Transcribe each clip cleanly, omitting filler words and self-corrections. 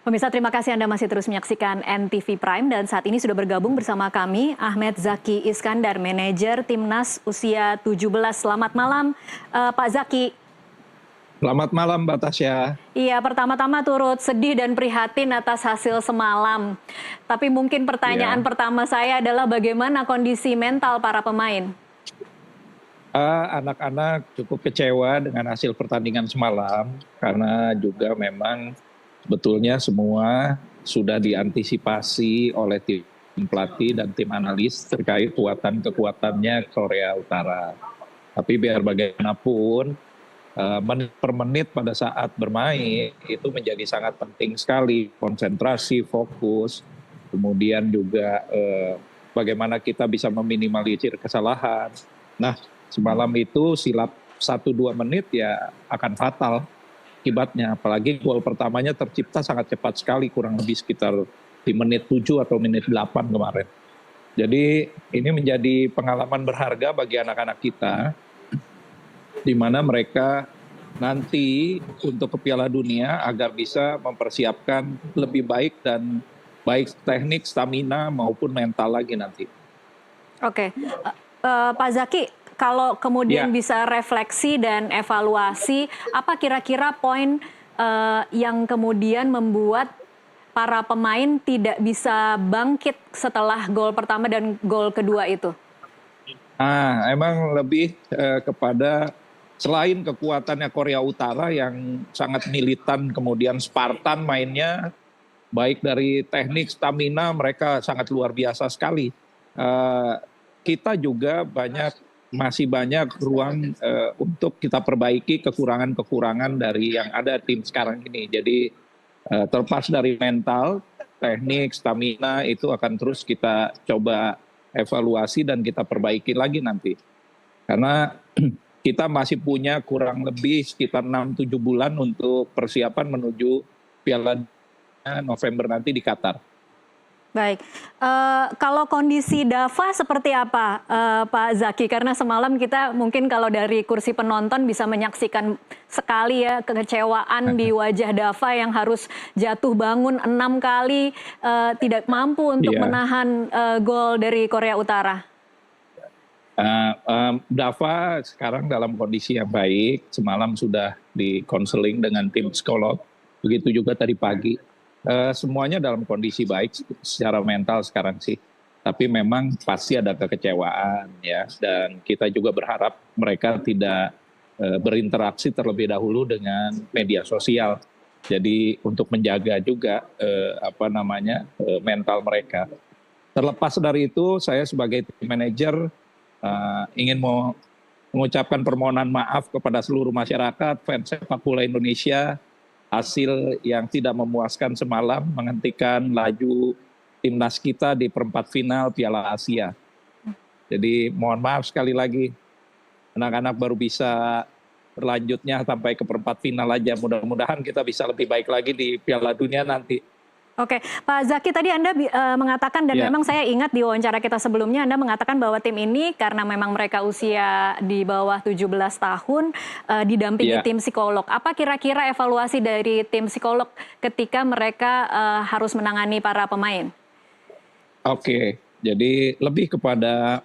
Pemirsa, terima kasih Anda masih terus menyaksikan NTV Prime dan saat ini sudah bergabung bersama kami Ahmed Zaki Iskandar, manajer Timnas Usia 17. Selamat malam, Pak Zaki. Selamat malam, Mbak Tasya. Iya, pertama-tama turut sedih dan prihatin atas hasil semalam. Tapi mungkin pertanyaan pertama saya adalah bagaimana kondisi mental para pemain? Anak-anak cukup kecewa dengan hasil pertandingan semalam karena juga memang sebetulnya semua sudah diantisipasi oleh tim pelatih dan tim analis terkait kekuatannya Korea Utara. Tapi biar bagaimanapun, menit per menit pada saat bermain itu menjadi sangat penting sekali. Konsentrasi, fokus, kemudian juga bagaimana kita bisa meminimalisir kesalahan. Nah, semalam itu silap 1-2 menit ya akan fatal akibatnya. Apalagi gol pertamanya tercipta sangat cepat sekali, kurang lebih sekitar di menit 7 atau menit 8 kemarin. Jadi ini menjadi pengalaman berharga bagi anak-anak kita, di mana mereka nanti untuk ke Piala Dunia agar bisa mempersiapkan lebih baik dan baik teknik, stamina maupun mental lagi nanti. Oke, Pak Zaki, kalau kemudian bisa refleksi dan evaluasi, apa kira-kira poin yang kemudian membuat para pemain tidak bisa bangkit setelah gol pertama dan gol kedua itu? Emang lebih kepada selain kekuatannya Korea Utara yang sangat militan, kemudian Spartan mainnya, baik dari teknik, stamina mereka sangat luar biasa sekali. Kita juga masih banyak ruang untuk kita perbaiki kekurangan-kekurangan dari yang ada tim sekarang ini. Jadi terlepas dari mental, teknik, stamina itu akan terus kita coba evaluasi dan kita perbaiki lagi nanti. Karena kita masih punya kurang lebih sekitar 6-7 bulan untuk persiapan menuju Piala Dunia November nanti di Qatar. Baik, kalau kondisi Dava seperti apa, Pak Zaki? Karena semalam kita mungkin kalau dari kursi penonton bisa menyaksikan sekali ya kekecewaan di wajah Dava yang harus jatuh bangun 6 kali, tidak mampu untuk menahan gol dari Korea Utara. Dava sekarang dalam kondisi yang baik, semalam sudah dikonseling dengan tim psikolog, begitu juga tadi pagi. Semuanya dalam kondisi baik secara mental sekarang sih. Tapi memang pasti ada kekecewaan ya, dan kita juga berharap mereka tidak berinteraksi terlebih dahulu dengan media sosial. Jadi untuk menjaga juga mental mereka. Terlepas dari itu, saya sebagai tim manajer ingin mengucapkan permohonan maaf kepada seluruh masyarakat, fans sepak bola Indonesia, hasil yang tidak memuaskan semalam menghentikan laju timnas kita di perempat final Piala Asia. Jadi mohon maaf sekali lagi, anak-anak baru bisa berlanjutnya sampai ke perempat final aja. Mudah-mudahan kita bisa lebih baik lagi di Piala Dunia nanti. Oke, Pak Zaki, tadi Anda mengatakan dan memang saya ingat di wawancara kita sebelumnya Anda mengatakan bahwa tim ini karena memang mereka usia di bawah 17 tahun didampingi tim psikolog. Apa kira-kira evaluasi dari tim psikolog ketika mereka harus menangani para pemain? Oke, jadi lebih kepada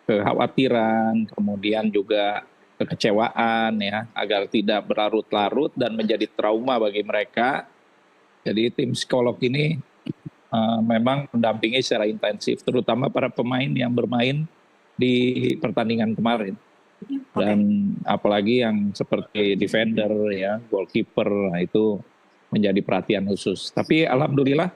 kekhawatiran, kemudian juga kekecewaan ya, agar tidak berlarut-larut dan menjadi trauma bagi mereka. Jadi tim psikolog ini memang mendampingi secara intensif, terutama para pemain yang bermain di pertandingan kemarin. Dan apalagi yang seperti defender, ya, goalkeeper, nah itu menjadi perhatian khusus. Tapi alhamdulillah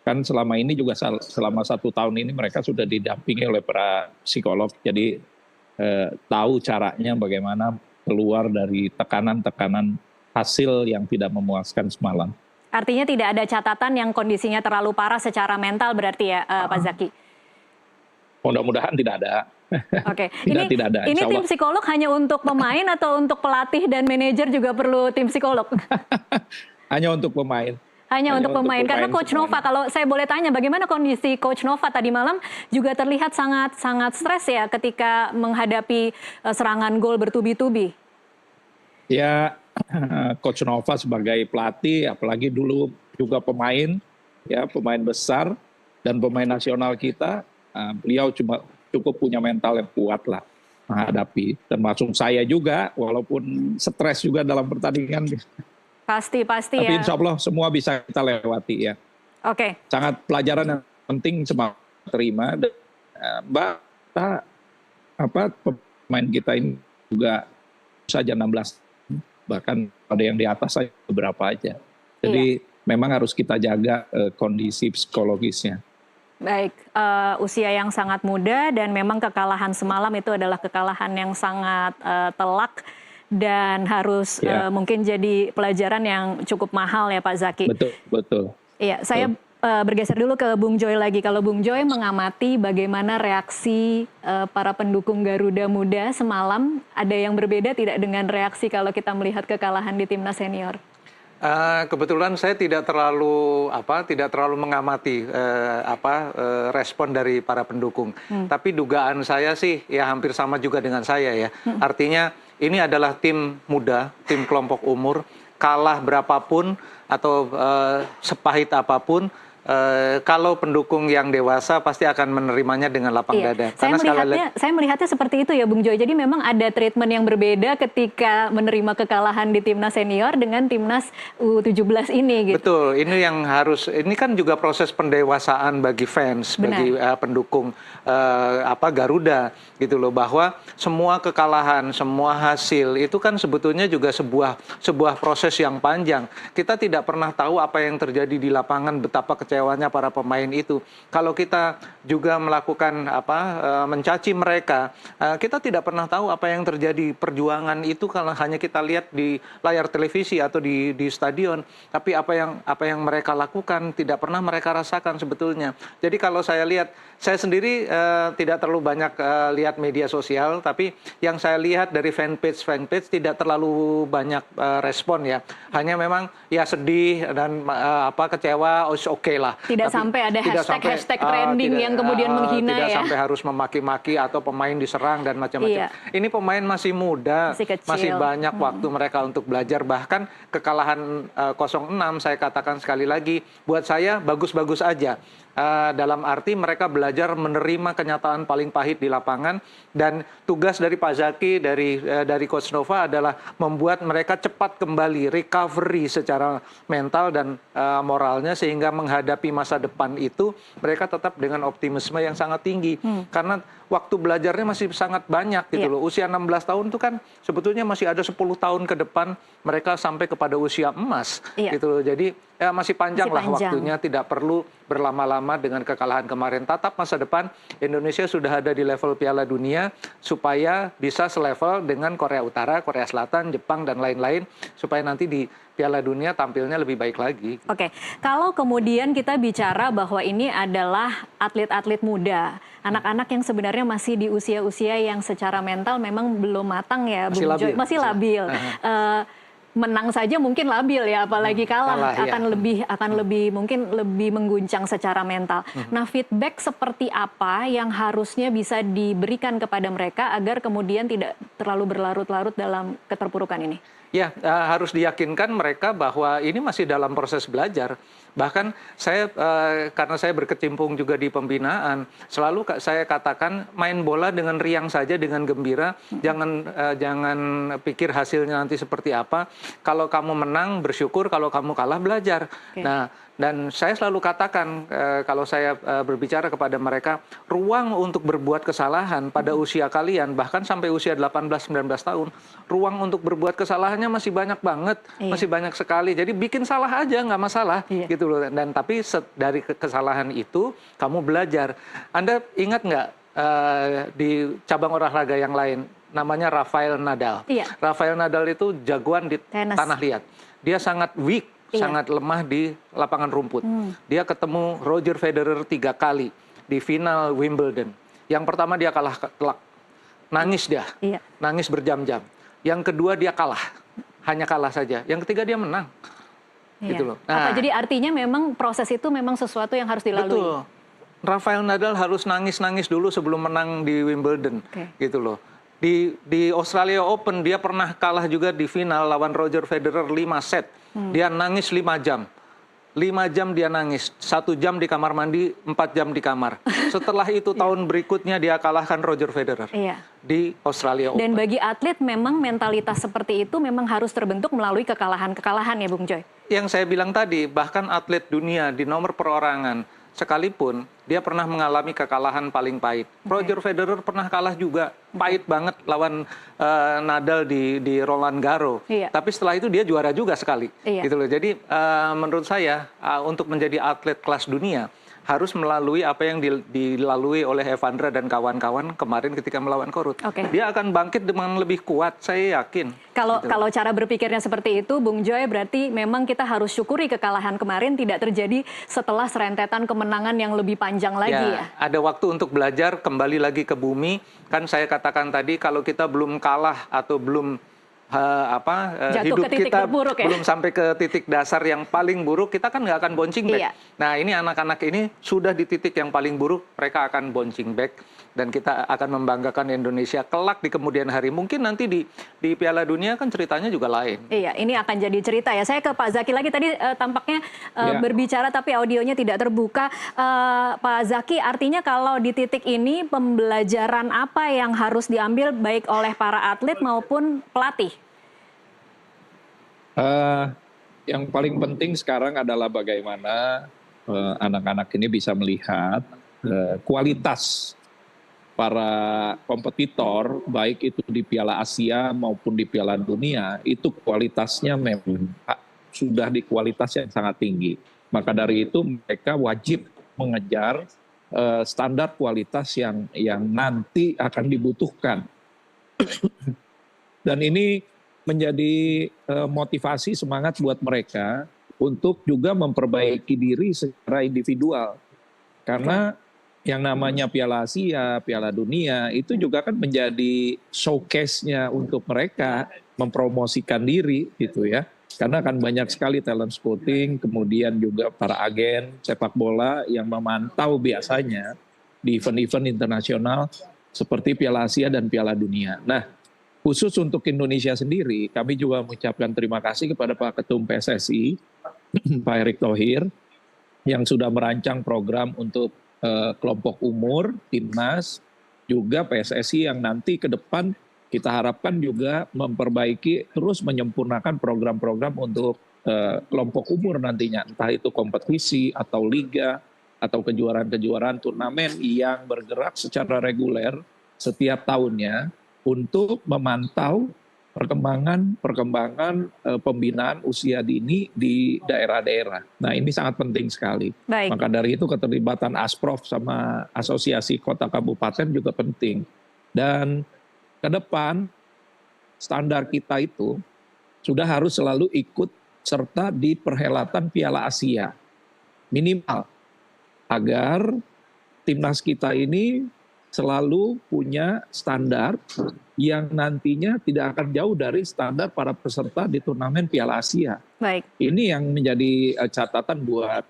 kan selama ini juga selama 1 tahun ini mereka sudah didampingi oleh para psikolog. Jadi tahu caranya bagaimana keluar dari tekanan-tekanan hasil yang tidak memuaskan semalam. Artinya tidak ada catatan yang kondisinya terlalu parah secara mental berarti ya, Pak Zaki? Mudah-mudahan tidak ada. Oke, tidak ada. Ini tim psikolog hanya untuk pemain atau untuk pelatih dan manajer juga perlu tim psikolog? Hanya untuk pemain. Hanya untuk pemain, karena Coach Nova, kalau saya boleh tanya, bagaimana kondisi Coach Nova tadi malam juga terlihat sangat stres ya ketika menghadapi serangan gol bertubi-tubi? Ya, Coach Nova sebagai pelatih, apalagi dulu juga pemain, ya pemain besar dan pemain nasional kita, beliau cukup punya mental yang kuat lah menghadapi. Termasuk saya juga, walaupun stres juga dalam pertandingan. Pasti Tapi ya. insya Allah semua bisa kita lewati ya. Oke. Sangat pelajaran yang penting semua terima. Dan, Mbak, pemain kita ini juga saja 16, bahkan ada yang di atas saja beberapa aja. Jadi memang harus kita jaga kondisi psikologisnya. Baik, usia yang sangat muda dan memang kekalahan semalam itu adalah kekalahan yang sangat telak dan harus mungkin jadi pelajaran yang cukup mahal ya Pak Zaki. Betul. Iya, saya bergeser dulu ke Bung Joy lagi. Kalau Bung Joy mengamati bagaimana reaksi para pendukung Garuda Muda semalam, ada yang berbeda tidak dengan reaksi kalau kita melihat kekalahan di timnas senior? Kebetulan saya tidak terlalu mengamati respon dari para pendukung. Tapi dugaan saya sih ya hampir sama juga dengan saya ya. Artinya ini adalah tim muda, tim kelompok umur, kalah berapapun atau sepahit apapun, kalau pendukung yang dewasa pasti akan menerimanya dengan lapang dada. Saya melihatnya seperti itu ya Bung Joy. Jadi memang ada treatment yang berbeda ketika menerima kekalahan di timnas senior dengan timnas U17 ini. Gitu. Betul, ini kan juga proses pendewasaan bagi fans, bagi pendukung Garuda gitu loh, bahwa semua kekalahan, semua hasil itu kan sebetulnya juga sebuah proses yang panjang. Kita tidak pernah tahu apa yang terjadi di lapangan, betapa kecewanya para pemain itu. Kalau kita juga melakukan mencaci mereka, kita tidak pernah tahu apa yang terjadi. Perjuangan itu kalau hanya kita lihat di layar televisi atau di stadion, tapi apa yang mereka lakukan tidak pernah mereka rasakan sebetulnya. Jadi kalau saya lihat, saya sendiri tidak terlalu banyak lihat media sosial, tapi yang saya lihat dari fanpage tidak terlalu banyak respon ya. Hanya memang ya sedih dan kecewa, oke lah. Tidak sampai ada hashtag trending yang kemudian menghina tidak sampai harus memaki-maki atau pemain diserang dan macam-macam. Ini pemain masih muda, masih banyak waktu mereka untuk belajar. Bahkan kekalahan 0-6 saya katakan sekali lagi, buat saya bagus-bagus aja. Dalam arti mereka belajar menerima kenyataan paling pahit di lapangan, dan tugas dari Pak Zaki, dari Coach Nova adalah membuat mereka cepat kembali recovery secara mental dan moralnya, sehingga menghadapi masa depan itu mereka tetap dengan optimisme yang sangat tinggi. Karena waktu belajarnya masih sangat banyak gitu loh. Usia 16 tahun itu kan sebetulnya masih ada 10 tahun ke depan mereka sampai kepada usia emas gitu loh. Jadi ya masih panjang lah waktunya, tidak perlu berlama-lama dengan kekalahan kemarin. Tatap masa depan, Indonesia sudah ada di level Piala Dunia supaya bisa selevel dengan Korea Utara, Korea Selatan, Jepang dan lain-lain, supaya nanti di Piala Dunia tampilnya lebih baik lagi. Oke, kalau kemudian kita bicara bahwa ini adalah atlet-atlet muda, anak-anak yang sebenarnya masih di usia-usia yang secara mental memang belum matang ya, Bung Joy, masih labil. Menang saja mungkin labil ya, apalagi kalah akan lebih mungkin lebih mengguncang secara mental. Nah, feedback seperti apa yang harusnya bisa diberikan kepada mereka agar kemudian tidak terlalu berlarut-larut dalam keterpurukan ini? Ya, harus diyakinkan mereka bahwa ini masih dalam proses belajar. Bahkan saya, karena saya berkecimpung juga di pembinaan, selalu saya katakan main bola dengan riang saja, dengan gembira. Jangan pikir hasilnya nanti seperti apa. Kalau kamu menang, bersyukur. Kalau kamu kalah, belajar. Nah, dan saya selalu katakan, kalau saya berbicara kepada mereka, ruang untuk berbuat kesalahan pada usia kalian, bahkan sampai usia 18-19 tahun, ruang untuk berbuat kesalahannya masih banyak banget, masih banyak sekali. Jadi bikin salah aja, nggak masalah, gitu loh. Dan tapi dari kesalahan itu, kamu belajar. Anda ingat nggak di cabang olahraga yang lain, namanya Rafael Nadal. Rafael Nadal itu jagoan di tanah liat. Dia sangat weak, sangat lemah di lapangan rumput. Dia ketemu Roger Federer 3 kali di final Wimbledon. Yang pertama dia kalah telak, nangis dia, nangis berjam-jam. Yang kedua dia kalah, hanya kalah saja. Yang ketiga dia menang. Gitu loh. Nah, jadi artinya memang proses itu memang sesuatu yang harus dilalui. Betul. Rafael Nadal harus nangis-nangis dulu sebelum menang di Wimbledon, gitu loh. Di Australia Open dia pernah kalah juga di final lawan Roger Federer 5 set. Dia nangis 5 jam. 5 jam dia nangis, 1 jam di kamar mandi, 4 jam di kamar. Setelah itu tahun berikutnya dia kalahkan Roger Federer di Australia Open. Dan bagi atlet memang mentalitas seperti itu memang harus terbentuk melalui kekalahan-kekalahan ya Bung Joy. Yang saya bilang tadi, bahkan atlet dunia di nomor perorangan sekalipun dia pernah mengalami kekalahan paling pahit. Roger Federer pernah kalah juga, pahit banget lawan Nadal di Roland Garros. Tapi setelah itu dia juara juga sekali. Gitu loh. Jadi menurut saya untuk menjadi atlet kelas dunia harus melalui apa yang dilalui oleh Evandra dan kawan-kawan kemarin ketika melawan Korut. Dia akan bangkit dengan lebih kuat, saya yakin. Kalau cara berpikirnya seperti itu, Bung Joy, berarti memang kita harus syukuri kekalahan kemarin tidak terjadi setelah serentetan kemenangan yang lebih panjang lagi ya. Ada waktu untuk belajar, kembali lagi ke bumi. Kan saya katakan tadi kalau kita belum kalah atau belum hidup kita belum sampai ke titik dasar yang paling buruk, kita kan nggak akan bouncing back. Nah ini anak-anak ini sudah di titik yang paling buruk, mereka akan bouncing back dan kita akan membanggakan Indonesia kelak di kemudian hari. Mungkin nanti di Piala Dunia kan ceritanya juga lain. Iya, ini akan jadi cerita ya. Saya ke Pak Zaki lagi, tadi tampaknya berbicara tapi audionya tidak terbuka. Pak Zaki, artinya kalau di titik ini pembelajaran apa yang harus diambil baik oleh para atlet maupun pelatih? Yang paling penting sekarang adalah bagaimana anak-anak ini bisa melihat kualitas para kompetitor, baik itu di Piala Asia maupun di Piala Dunia, itu kualitasnya memang sudah di kualitas yang sangat tinggi. Maka dari itu mereka wajib mengejar standar kualitas yang nanti akan dibutuhkan. Dan ini menjadi motivasi semangat buat mereka untuk juga memperbaiki diri secara individual. Karena yang namanya Piala Asia, Piala Dunia, itu juga kan menjadi showcase-nya untuk mereka mempromosikan diri gitu ya. Karena kan banyak sekali talent scouting, kemudian juga para agen sepak bola yang memantau biasanya di event-event internasional seperti Piala Asia dan Piala Dunia. Nah, khusus untuk Indonesia sendiri, kami juga mengucapkan terima kasih kepada Pak Ketum PSSI, Pak Erick Thohir, yang sudah merancang program untuk kelompok umur, timnas, juga PSSI yang nanti ke depan kita harapkan juga memperbaiki, terus menyempurnakan program-program untuk kelompok umur nantinya. Entah itu kompetisi atau liga atau kejuaraan-kejuaraan turnamen yang bergerak secara reguler setiap tahunnya untuk memantau perkembangan pembinaan usia dini di daerah-daerah. Nah ini sangat penting sekali. Maka dari itu keterlibatan Asprof sama Asosiasi Kota Kabupaten juga penting. Dan ke depan standar kita itu sudah harus selalu ikut serta di perhelatan Piala Asia. Minimal agar timnas kita ini selalu punya standar yang nantinya tidak akan jauh dari standar para peserta di turnamen Piala Asia. Ini yang menjadi catatan buat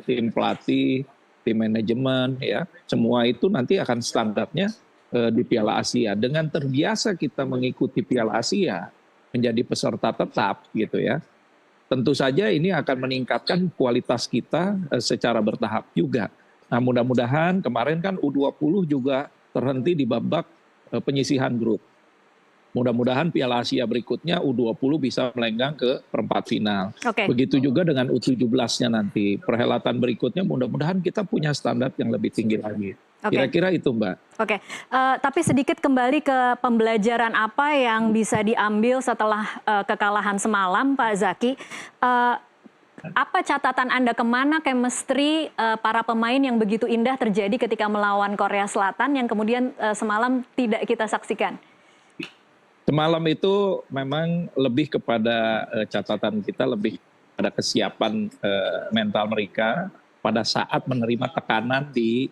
tim pelatih, tim manajemen, ya. Semua itu nanti akan standarnya di Piala Asia. Dengan terbiasa kita mengikuti Piala Asia menjadi peserta tetap, gitu ya. Tentu saja ini akan meningkatkan kualitas kita secara bertahap juga. Nah mudah-mudahan kemarin kan U20 juga terhenti di babak penyisihan grup. Mudah-mudahan Piala Asia berikutnya U20 bisa melenggang ke perempat final. Begitu juga dengan U17-nya nanti. Perhelatan berikutnya mudah-mudahan kita punya standar yang lebih tinggi lagi. Kira-kira itu Mbak. Tapi sedikit kembali ke pembelajaran apa yang bisa diambil setelah kekalahan semalam Pak Zaki. Apa catatan Anda kemana chemistry para pemain yang begitu indah terjadi ketika melawan Korea Selatan yang kemudian semalam tidak kita saksikan? Semalam itu memang lebih kepada catatan kita, lebih pada kesiapan mental mereka pada saat menerima tekanan di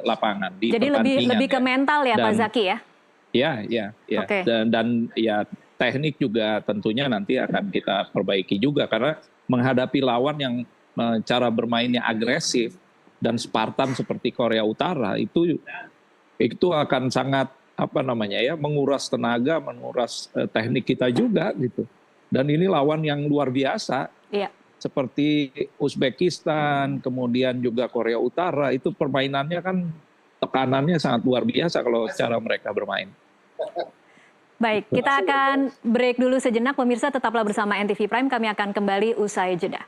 lapangan. Jadi lebih ke mental ya Pak Zaki ya? Ya. Dan ya teknik juga tentunya nanti akan kita perbaiki juga karena menghadapi lawan yang cara bermainnya agresif dan Spartan seperti Korea Utara itu akan sangat apa namanya ya, menguras tenaga, menguras teknik kita juga gitu. Dan ini lawan yang luar biasa. Iya. Seperti Uzbekistan, kemudian juga Korea Utara, itu permainannya kan tekanannya sangat luar biasa kalau cara mereka bermain. Baik, kita akan break dulu sejenak. Pemirsa tetaplah bersama NTV Prime. Kami akan kembali usai jeda.